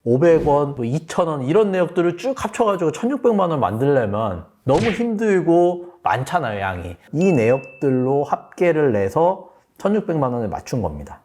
500원, 2,000원 이런 내역들을 쭉 합쳐가지고 1,600만 원 만들려면 너무 힘들고 많잖아요, 양이. 이 내역들로 합계를 내서 1,600만 원을 맞춘 겁니다.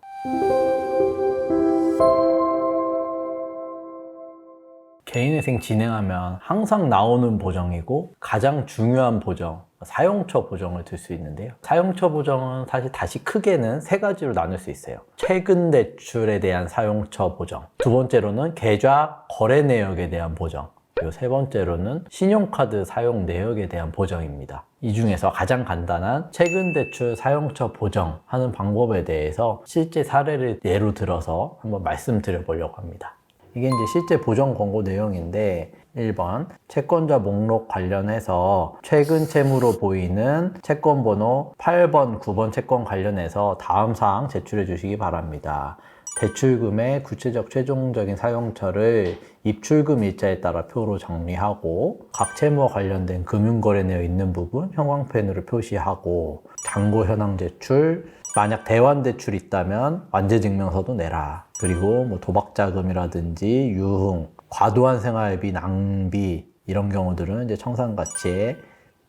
개인회생 진행하면 항상 나오는 보정이고 가장 중요한 보정, 사용처 보정을 들 수 있는데요. 사용처 보정은 사실 다시 크게는 세 가지로 나눌 수 있어요. 최근 대출에 대한 사용처 보정, 두 번째로는 계좌 거래 내역에 대한 보정, 그리고 세 번째로는 신용카드 사용 내역에 대한 보정입니다. 이 중에서 가장 간단한 최근 대출 사용처 보정하는 방법에 대해서 실제 사례를 예로 들어서 한번 말씀드려 보려고 합니다. 이게 이제 실제 보정 권고 내용인데 1번 채권자 목록 관련해서 최근 채무로 보이는 채권 번호 8번, 9번 채권 관련해서 다음 사항 제출해 주시기 바랍니다. 대출금의 구체적 최종적인 사용처를 입출금 일자에 따라 표로 정리하고 각 채무와 관련된 금융거래 내역 있는 부분 형광펜으로 표시하고 잔고 현황 제출, 만약 대환 대출이 있다면 완제증명서도 내라. 그리고 뭐 도박자금이라든지 유흥, 과도한 생활비, 낭비 이런 경우들은 이제 청산가치에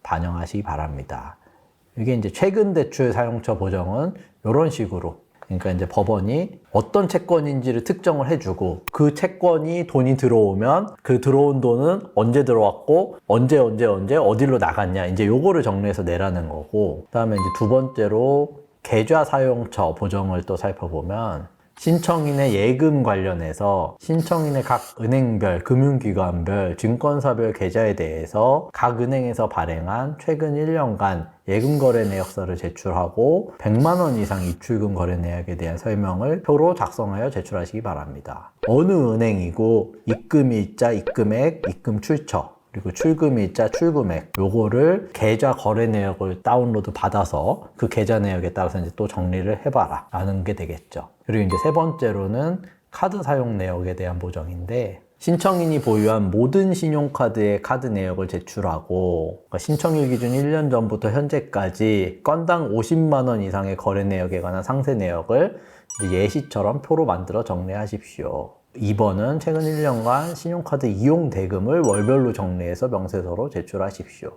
반영하시기 바랍니다. 이게 이제 최근 대출 사용처 보정은 이런 식으로, 그러니까 이제 법원이 어떤 채권인지를 특정을 해주고 그 채권이 돈이 들어오면 그 들어온 돈은 언제 들어왔고 언제 어디로 나갔냐, 이제 요거를 정리해서 내라는 거고, 그다음에 이제 두 번째로 계좌 사용처 보정을 또 살펴보면 신청인의 예금 관련해서 신청인의 각 은행별, 금융기관별, 증권사별 계좌에 대해서 각 은행에서 발행한 최근 1년간 예금 거래 내역서를 제출하고 100만 원 이상 입출금 거래 내역에 대한 설명을 표로 작성하여 제출하시기 바랍니다. 어느 은행이고 입금일자, 입금액, 입금 출처, 그리고 출금일자, 출금액, 요거를 계좌 거래 내역을 다운로드 받아서 그 계좌 내역에 따라서 이제 또 정리를 해봐라 라는 게 되겠죠. 그리고 이제 세 번째로는 카드 사용 내역에 대한 보정인데, 신청인이 보유한 모든 신용카드의 카드 내역을 제출하고, 그러니까 신청일 기준 1년 전부터 현재까지 건당 50만 원 이상의 거래 내역에 관한 상세 내역을 이제 예시처럼 표로 만들어 정리하십시오. 2번은 최근 1년간 신용카드 이용 대금을 월별로 정리해서 명세서로 제출하십시오.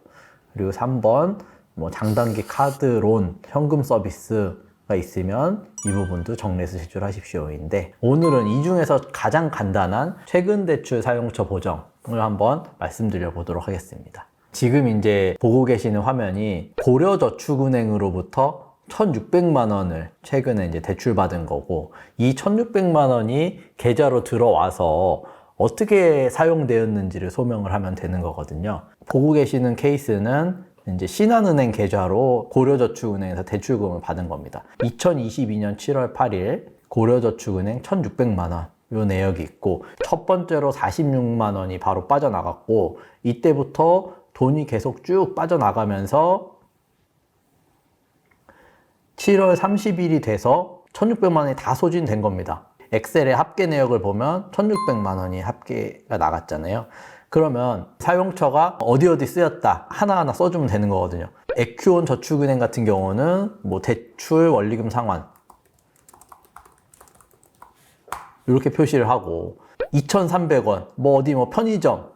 그리고 3번 뭐 장단기 카드론, 현금 서비스가 있으면 이 부분도 정리해서 제출하십시오인데, 오늘은 이 중에서 가장 간단한 최근 대출 사용처 보정을 한번 말씀드려 보도록 하겠습니다. 지금 이제 보고 계시는 화면이 고려저축은행으로부터 1,600만 원을 최근에 이제 대출받은 거고, 이 1,600만 원이 계좌로 들어와서 어떻게 사용되었는지를 소명을 하면 되는 거거든요. 보고 계시는 케이스는 이제 신한은행 계좌로 고려저축은행에서 대출금을 받은 겁니다. 2022년 7월 8일 고려저축은행 1,600만 원 요 내역이 있고, 첫 번째로 46만 원이 바로 빠져나갔고, 이때부터 돈이 계속 쭉 빠져나가면서 7월 30일이 돼서 1,600만 원이 다 소진된 겁니다. 엑셀의 합계 내역을 보면 1,600만 원이 합계가 나갔잖아요. 그러면 사용처가 어디 쓰였다 하나하나 써주면 되는 거거든요. 에큐온 저축은행 같은 경우는 뭐 대출 원리금 상환 이렇게 표시를 하고, 2,300원 뭐 어디 뭐 편의점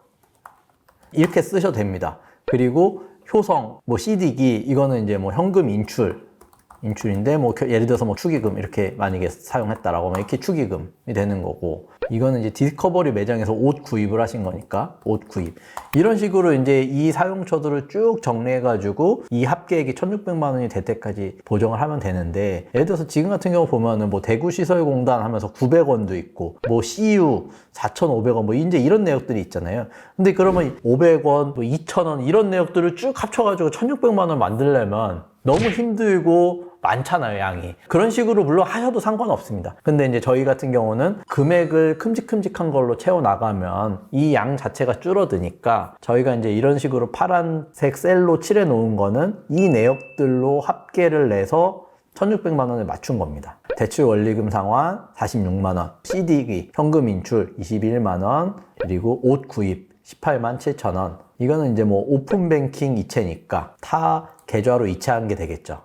이렇게 쓰셔도 됩니다. 그리고 효성 뭐 CD기 이거는 이제 뭐 현금 인출인데 뭐 예를 들어서 뭐 축의금 이렇게 만약에 사용했다라고 하면 이렇게 축의금이 되는 거고, 이거는 이제 디스커버리 매장에서 옷 구입을 하신 거니까 옷 구입, 이런 식으로 이제 이 사용처들을 쭉 정리해 가지고 이 합계액이 1,600만 원이 될 때까지 보정을 하면 되는데, 예를 들어서 지금 같은 경우 보면은 뭐 대구시설공단 하면서 900원도 있고 뭐 CU 4,500원 뭐 이제 이런 내역들이 있잖아요. 근데 그러면 500원, 뭐 2,000원 이런 내역들을 쭉 합쳐 가지고 1,600만 원 만들려면 너무 힘들고 많잖아요, 양이. 그런 식으로 물론 하셔도 상관없습니다. 근데 이제 저희 같은 경우는 금액을 큼직큼직한 걸로 채워나가면 이 양 자체가 줄어드니까 저희가 이제 이런 식으로 파란색 셀로 칠해 놓은 거는 이 내역들로 합계를 내서 1,600만 원을 맞춘 겁니다. 대출 원리금 상환 46만 원, CD기 현금 인출 21만 원, 그리고 옷 구입 18만 7천 원. 이거는 이제 뭐 오픈뱅킹 이체니까 타 계좌로 이체한 게 되겠죠.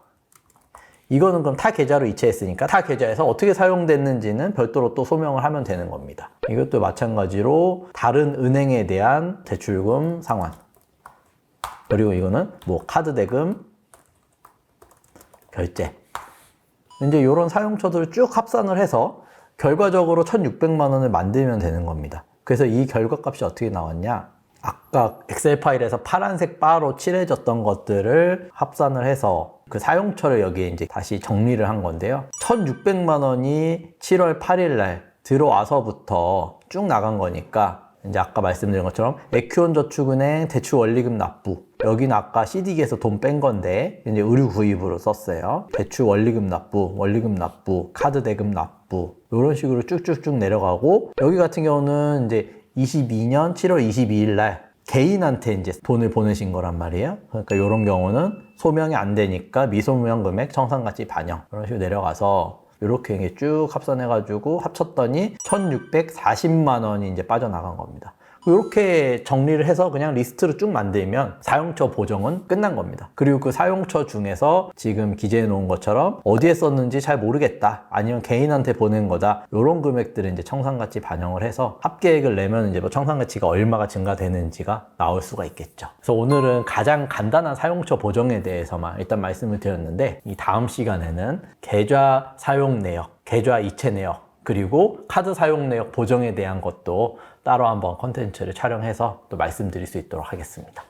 이거는 그럼 타 계좌로 이체했으니까 타 계좌에서 어떻게 사용됐는지는 별도로 또 소명을 하면 되는 겁니다. 이것도 마찬가지로 다른 은행에 대한 대출금 상환. 그리고 이거는 뭐 카드 대금, 결제. 이제 이런 사용처들을 쭉 합산을 해서 결과적으로 1,600만 원을 만들면 되는 겁니다. 그래서 이 결과값이 어떻게 나왔냐? 아까 엑셀 파일에서 파란색 바로 칠해졌던 것들을 합산을 해서 그 사용처를 여기에 이제 다시 정리를 한 건데요. 1,600만 원이 7월 8일 날 들어와서부터 쭉 나간 거니까 이제 아까 말씀드린 것처럼 에큐온저축은행 대출 원리금 납부, 여기는 아까 CD기에서 돈 뺀 건데 이제 의류 구입으로 썼어요. 대출 원리금 납부, 카드 대금 납부, 이런 식으로 쭉쭉쭉 내려가고, 여기 같은 경우는 이제 22년 7월 22일 날 개인한테 이제 돈을 보내신 거란 말이에요. 그러니까 이런 경우는 소명이 안 되니까 미소명 금액 청산가치 반영, 이런 식으로 내려가서 이렇게 쭉 합산해가지고 합쳤더니 1,640만 원이 이제 빠져나간 겁니다. 이렇게 정리를 해서 그냥 리스트를 쭉 만들면 사용처 보정은 끝난 겁니다. 그리고 그 사용처 중에서 지금 기재해 놓은 것처럼 어디에 썼는지 잘 모르겠다, 아니면 개인한테 보낸 거다, 이런 금액들은 이제 청산가치 반영을 해서 합계액을 내면 이제 뭐 청산가치가 얼마가 증가되는지가 나올 수가 있겠죠. 그래서 오늘은 가장 간단한 사용처 보정에 대해서만 일단 말씀을 드렸는데, 이 다음 시간에는 계좌 사용 내역, 계좌 이체 내역, 그리고 카드 사용 내역 보정에 대한 것도 따로 한번 컨텐츠를 촬영해서 또 말씀드릴 수 있도록 하겠습니다.